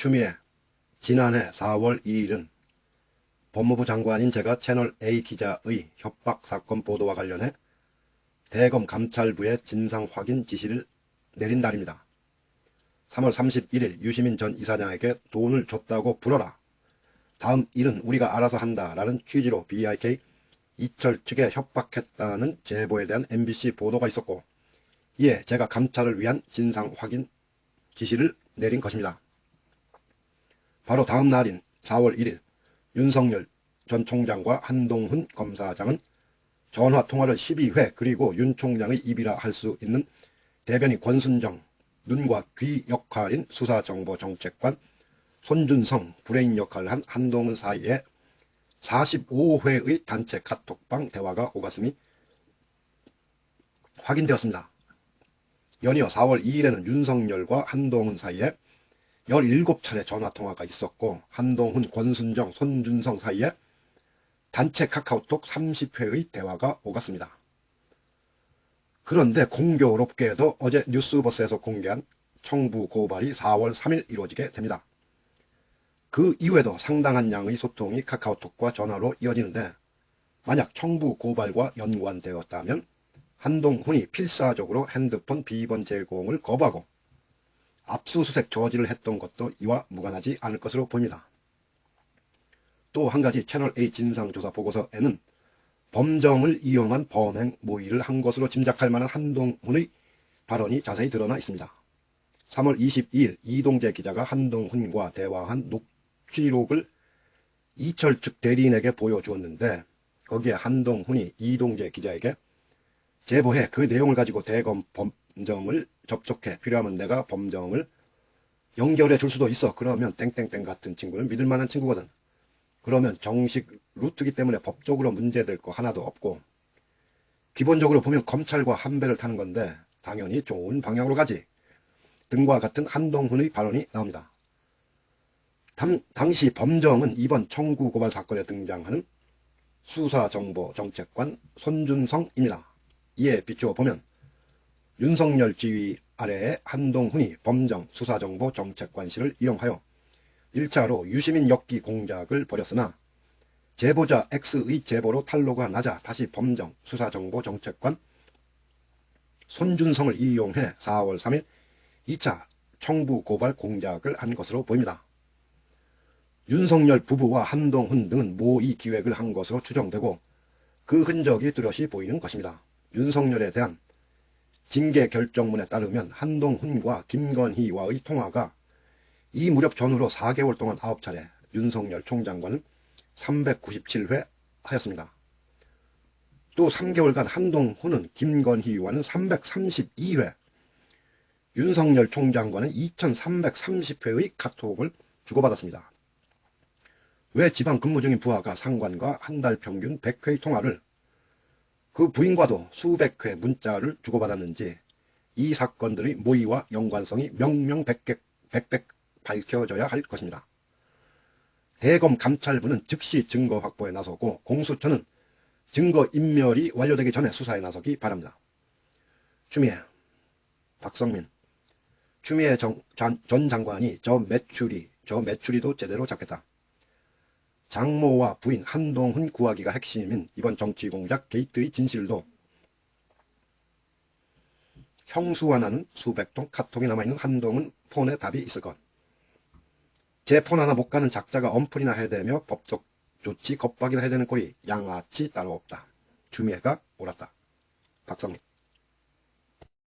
추미애, 지난해 4월 2일은 법무부 장관인 제가 채널 A 기자의 협박 사건 보도와 관련해 대검 감찰부의 진상 확인 지시를 내린 날입니다. 3월 31일 유시민 전 이사장에게 돈을 줬다고 불어라. 다음 일은 우리가 알아서 한다 라는 취지로 BIK 이철 측에 협박했다는 제보에 대한 MBC 보도가 있었고, 이에 제가 감찰을 위한 진상 확인 지시를 내린 것입니다. 바로 다음 날인 4월 1일 윤석열 전 총장과 한동훈 검사장은 전화통화를 12회 그리고 윤 총장의 입이라 할 수 있는 대변인 권순정, 눈과 귀 역할인 수사정보정책관 손준성, 브레인 역할을 한 한동훈 사이에 45회의 단체 카톡방 대화가 오갔음이 확인되었습니다. 연이어 4월 2일에는 윤석열과 한동훈 사이에 17차례 전화통화가 있었고, 한동훈, 권순정, 손준성 사이에 단체 카카오톡 30회의 대화가 오갔습니다. 그런데 공교롭게도 어제 뉴스버스에서 공개한 청부 고발이 4월 3일 이루어지게 됩니다. 그 이후에도 상당한 양의 소통이 카카오톡과 전화로 이어지는데, 만약 청부 고발과 연관되었다면 한동훈이 필사적으로 핸드폰 비번 제공을 거부하고 압수수색 저지를 했던 것도 이와 무관하지 않을 것으로 보입니다. 또 한 가지 채널A 진상조사 보고서에는 범정을 이용한 범행 모의를 한 것으로 짐작할 만한 한동훈의 발언이 자세히 드러나 있습니다. 3월 22일 이동재 기자가 한동훈과 대화한 녹취록을 이철 측 대리인에게 보여주었는데, 거기에 한동훈이 이동재 기자에게 제보해 그 내용을 가지고 대검 범정을 접촉해 필요하면 내가 범정을 연결해 줄 수도 있어. 그러면 땡땡땡 같은 친구는 믿을 만한 친구거든. 그러면 정식 루트이기 때문에 법적으로 문제될 거 하나도 없고, 기본적으로 보면 검찰과 한 배를 타는 건데 당연히 좋은 방향으로 가지 등과 같은 한동훈의 발언이 나옵니다. 당시 범정은 이번 청구 고발 사건에 등장하는 수사정보정책관 손준성입니다. 이에 비추어 보면 윤석열 지휘 아래에 한동훈이 범정 수사정보정책관실을 이용하여 1차로 유시민 엮기 공작을 벌였으나, 제보자 X의 제보로 탄로가 나자 다시 범정 수사정보정책관 손준성을 이용해 4월 3일 2차 청부 고발 공작을 한 것으로 보입니다. 윤석열 부부와 한동훈 등은 모의 기획을 한 것으로 추정되고, 그 흔적이 뚜렷이 보이는 것입니다. 윤석열에 대한 징계 결정문에 따르면 한동훈과 김건희와의 통화가 이 무렵 전후로 4개월 동안 9차례, 윤석열 총장과는 397회 하였습니다. 또 3개월간 한동훈은 김건희와는 332회, 윤석열 총장과는 2330회의 카톡을 주고받았습니다. 왜 지방 근무 중인 부하가 상관과 한 달 평균 100회의 통화를, 그 부인과도 수백 회 문자를 주고받았는지 이 사건들의 모의와 연관성이 명명백백 밝혀져야 할 것입니다. 대검 감찰부는 즉시 증거 확보에 나서고, 공수처는 증거 인멸이 완료되기 전에 수사에 나서기 바랍니다. 추미애, 박성민, 추미애 전 장관이 저 메추리도 제대로 잡겠다. 장모와 부인 한동훈 구하기가 핵심인 이번 정치공작 게이트의 진실도 형수와 나는 수백 통 카톡이 남아있는 한동훈 폰에 답이 있을 것. 제 폰 하나 못 가는 작자가 엄플이나 해대며 법적 조치 겁박이나 해대는 꼴이 양아치 따로 없다. 추미애가 옳았다. 박성민.